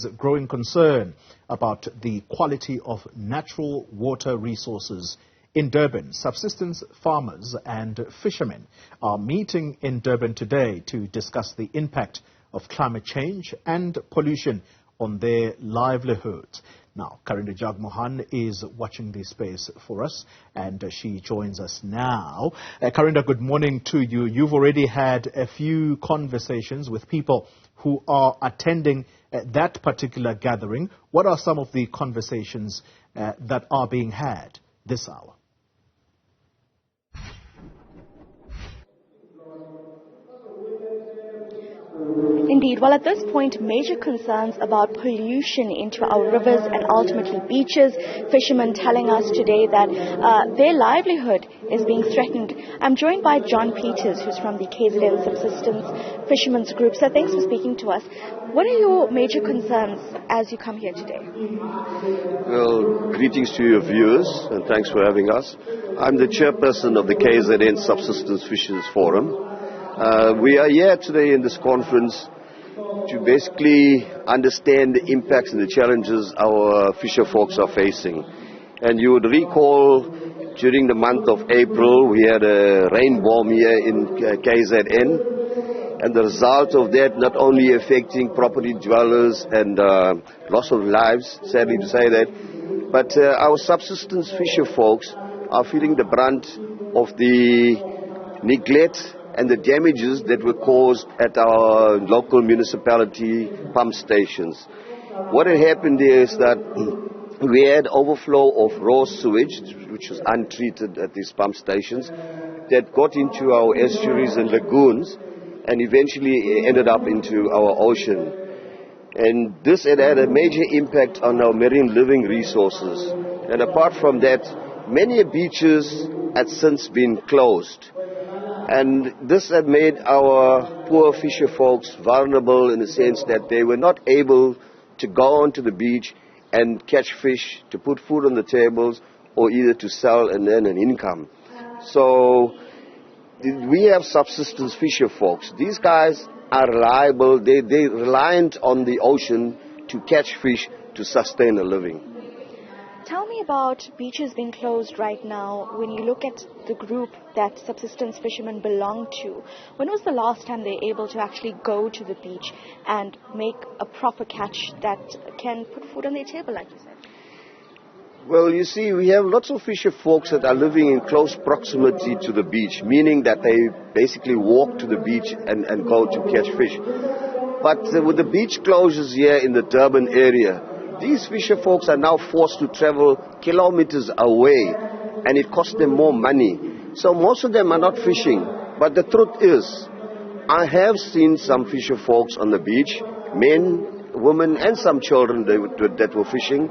is growing concern about the quality of natural water resources in Durban. Subsistence farmers and fishermen are meeting in Durban today to discuss the impact of climate change and pollution on their livelihoods. Now, Karinda Jagmohan is watching this space for us, and she joins us now. Karinda, good morning to you. You've already had a few conversations with people who are attending that particular gathering. What are some of the conversations that are being had this hour? Indeed. Well, at this point, major concerns about pollution into our rivers and ultimately beaches. Fishermen telling us today that their livelihood is being threatened. I'm joined by John Peters, who's from the KZN Subsistence Fishermen's Group. So thanks for speaking to us. What are your major concerns as you come here today? Well, greetings to your viewers, and thanks for having us. I'm the chairperson of the KZN Subsistence Fishers Forum. We are here today in this conference to basically understand the impacts and the challenges our fisher folks are facing. And you would recall during the month of April we had a rain bomb here in KZN, and the result of that not only affecting property dwellers and loss of lives, sadly to say that, but our subsistence fisher folks are feeling the brunt of the neglect and the damages that were caused at our local municipality pump stations. What had happened there is that we had overflow of raw sewage, which was untreated at these pump stations, that got into our estuaries and lagoons and eventually ended up into our ocean. And this had had a major impact on our marine living resources. And apart from that, many beaches had since been closed. And this had made our poor fisher folks vulnerable in the sense that they were not able to go onto the beach and catch fish to put food on the tables or either to sell and earn an income. So we have subsistence fisher folks. These guys are reliable. They're reliant on the ocean to catch fish to sustain a living. Tell me about beaches being closed right now. When you look at the group that subsistence fishermen belong to, when was the last time they were able to actually go to the beach and make a proper catch that can put food on their table, like you said? Well, you see, we have lots of fisher folks that are living in close proximity to the beach, meaning that they basically walk to the beach and go to catch fish. But with the beach closures here in the Durban area, these fisher folks are now forced to travel kilometers away, and it costs them more money. So most of them are not fishing. But the truth is, I have seen some fisher folks on the beach, men, women, and some children that were fishing.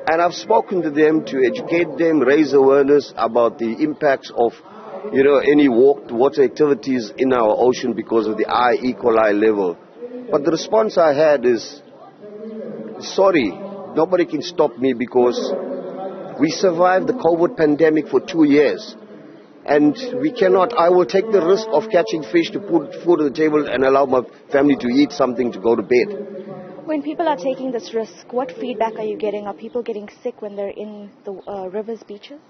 And I've spoken to them to educate them, raise awareness about the impacts of, any water activities in our ocean because of the high E. coli level. But the response I had is, sorry, nobody can stop me because we survived the COVID pandemic for 2 years. And I will take the risk of catching fish to put food on the table and allow my family to eat something to go to bed. When people are taking this risk, what feedback are you getting? Are people getting sick when they're in the rivers, beaches?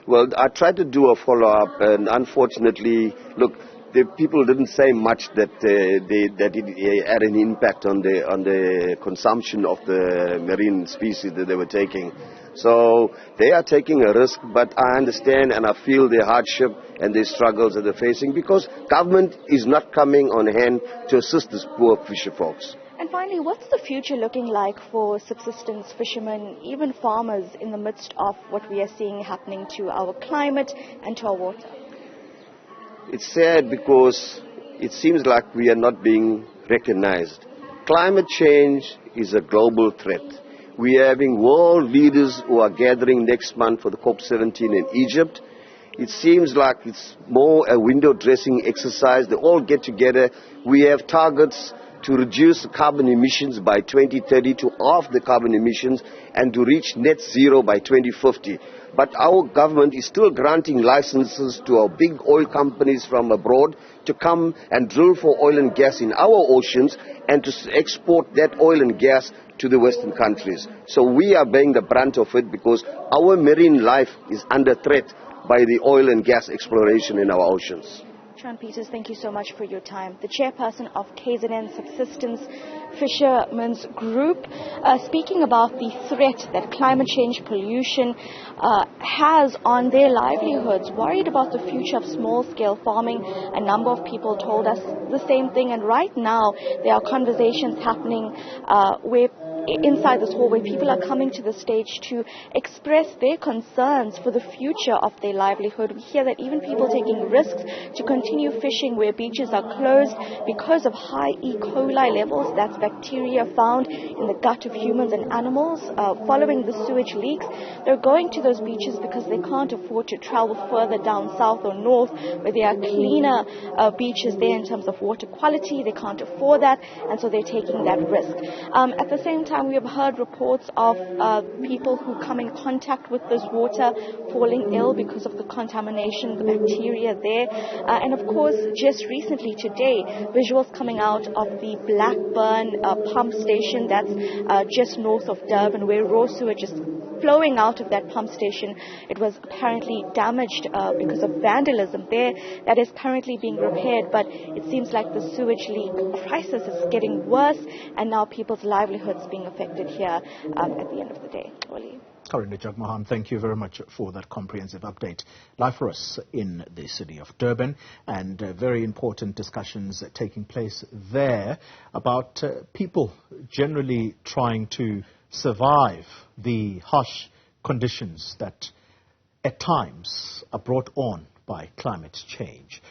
Well, I tried to do a follow-up, and unfortunately, look, the people didn't say much that it had an impact on the consumption of the marine species that they were taking. So they are taking a risk, but I understand and I feel their hardship and their struggles that they're facing because government is not coming on hand to assist these poor fisher folks. And finally, what's the future looking like for subsistence fishermen, even farmers, in the midst of what we are seeing happening to our climate and to our water? It's sad because it seems like we are not being recognized. Climate change is a global threat. We are having world leaders who are gathering next month for the COP17 in Egypt. It seems like it's more a window dressing exercise. They all get together. We have targets to reduce carbon emissions by 2030 to half the carbon emissions and to reach net zero by 2050. But our government is still granting licenses to our big oil companies from abroad to come and drill for oil and gas in our oceans and to export that oil and gas to the Western countries. So we are bearing the brunt of it because our marine life is under threat by the oil and gas exploration in our oceans. Sean Peters, thank you so much for your time. The chairperson of KZN Subsistence Fishermen's Group, speaking about the threat that climate change pollution has on their livelihoods, worried about the future of small-scale farming. A number of people told us the same thing, and right now there are conversations happening where inside this hall where people are coming to the stage to express their concerns for the future of their livelihood. We hear that even people taking risks to continue fishing where beaches are closed because of high E. coli levels, that's bacteria found in the gut of humans and animals, following the sewage leaks. They're going to those beaches because they can't afford to travel further down south or north where there are cleaner beaches there in terms of water quality. They can't afford that, and so they're taking that risk. At the same time, we have heard reports of people who come in contact with this water falling ill because of the contamination, the bacteria there. And of course, just recently today, visuals coming out of the Blackburn pump station that's just north of Durban, where raw sewage is flowing out of that pump station. It was apparently damaged because of vandalism there. That is currently being repaired, but it seems like the sewage leak crisis is getting worse, and now people's livelihoods being affected here at the end of the day. Oli. Karinda, Jagmohan, thank you very much for that comprehensive update. Live for us in the city of Durban, and very important discussions taking place there about people generally trying to survive the harsh conditions that at times are brought on by climate change.